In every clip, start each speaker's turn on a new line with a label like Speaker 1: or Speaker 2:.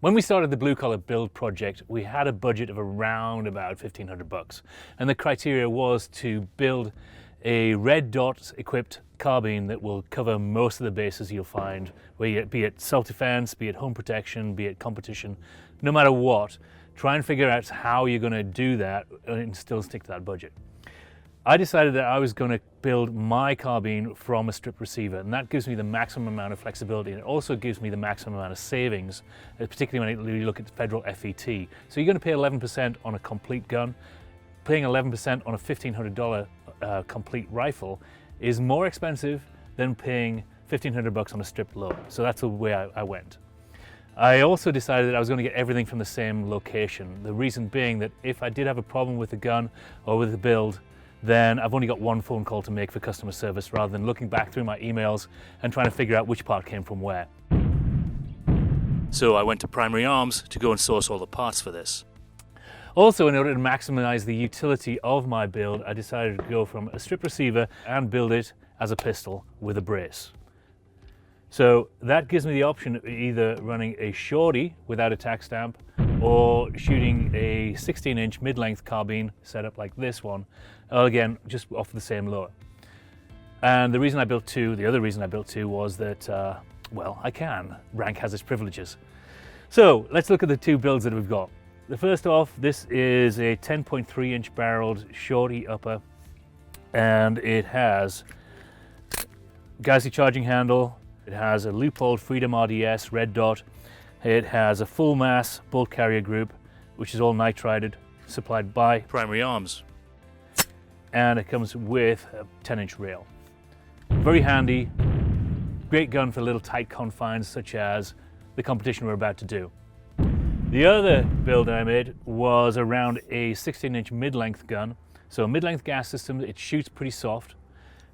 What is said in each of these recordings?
Speaker 1: When we started the Blue Collar Build project, we had a budget of around about $1,500, and the criteria was to build a red dot equipped carbine that will cover most of the bases you'll find, be it self-defense, be it home protection, be it competition, no matter what. Try and figure out how you're going to do that and still stick to that budget. I decided that I was going to build my carbine from a strip receiver, and that gives me the maximum amount of flexibility, and it also gives me the maximum amount of savings, particularly when you look at federal FET. So you're going to pay 11% on a complete gun. Paying 11% on a $1,500 complete rifle is more expensive than paying $1,500 on a stripped load. So that's the way I went. I also decided that I was going to get everything from the same location. The reason being that if I did have a problem with the gun or with the build, then I've only got one phone call to make for customer service rather than looking back through my emails and trying to figure out which part came from where. So I went to Primary Arms to go and source all the parts for this. Also, in order to maximize the utility of my build, I decided to go from a strip receiver and build it as a pistol with a brace. So that gives me the option of either running a shorty without a tack stamp or shooting a 16-inch mid-length carbine setup like this one, again, just off the same lower. And the other reason I built two was that, well, I can. Rank has its privileges. So let's look at the two builds that we've got. The first off, this is a 10.3-inch barreled shorty upper, and it has Geissele charging handle. It has a loopholed Freedom RDS red dot. It has a full mass bolt carrier group, which is all nitrided, supplied by Primary Arms. And it comes with a 10-inch rail. Very handy, great gun for little tight confines such as the competition we're about to do. The other build I made was around a 16-inch mid-length gun. So a mid-length gas system, it shoots pretty soft,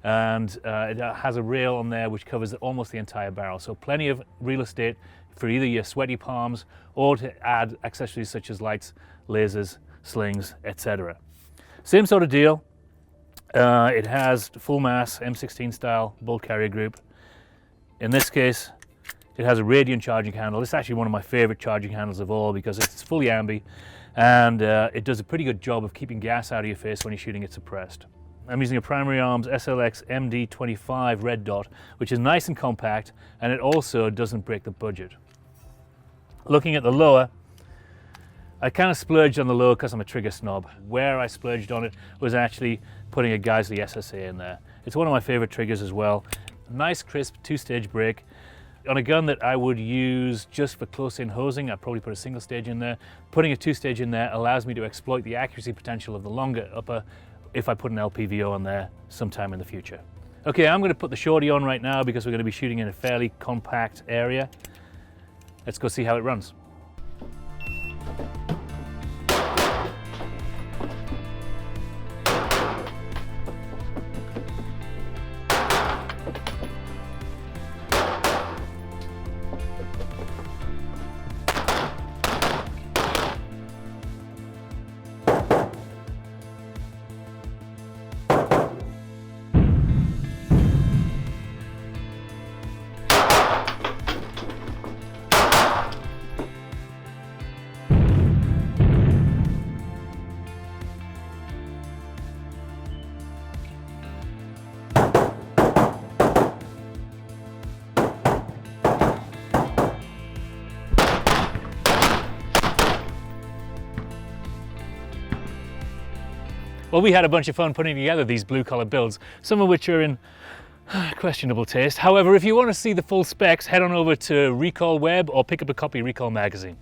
Speaker 1: and it has a rail on there which covers almost the entire barrel. So plenty of real estate for either your sweaty palms or to add accessories such as lights, lasers, slings, etc. Same sort of deal. It has full mass M16 style bolt carrier group. In this case, it has a radiant charging handle. This is actually one of my favorite charging handles of all because it's fully ambi, and it does a pretty good job of keeping gas out of your face when you're shooting it suppressed. I'm using a Primary Arms SLX MD25 red dot, which is nice and compact, and it also doesn't break the budget. Looking at the lower, I kind of splurged on the lower because I'm a trigger snob. Where I splurged on it was actually putting a Geissele SSA in there. It's one of my favorite triggers as well. Nice crisp two-stage brake. On a gun that I would use just for close-in hosing, I'd probably put a single stage in there. Putting a two-stage in there allows me to exploit the accuracy potential of the longer upper if I put an LPVO on there sometime in the future. Okay, I'm going to put the shorty on right now because we're going to be shooting in a fairly compact area. Let's go see how it runs. Well, we had a bunch of fun putting together these blue collar builds, some of which are in questionable taste. However, if you want to see the full specs, head on over to RECOILtv or pick up a copy of RECOIL magazine.